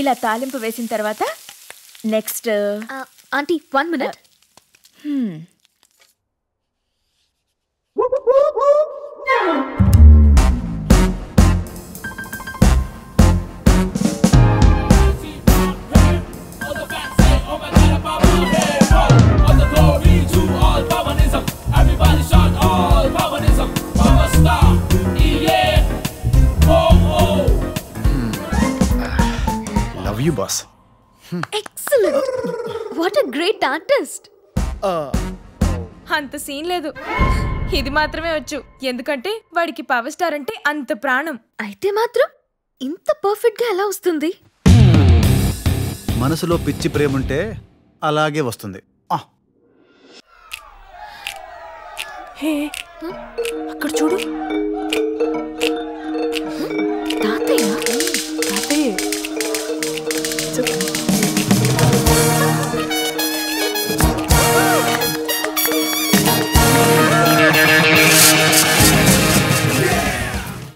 ఇలా తాలింపు వేసిన తర్వాత next aunty 1 minute. Love you, boss. Excellent. What a great artist. అంత సీన్ లేదు, ఇది మాత్రమే వచ్చు. ఎందుకంటే వాడికి పవర్ స్టార్ అంటే అంత ప్రాణం. అయితే మాత్రం ఇంత పర్ఫెక్ట్ గా ఎలా వస్తుంది? మనసులో పిచ్చి ప్రేమ ఉంటే అలాగే వస్తుంది. హే, అక్కడ చూడు.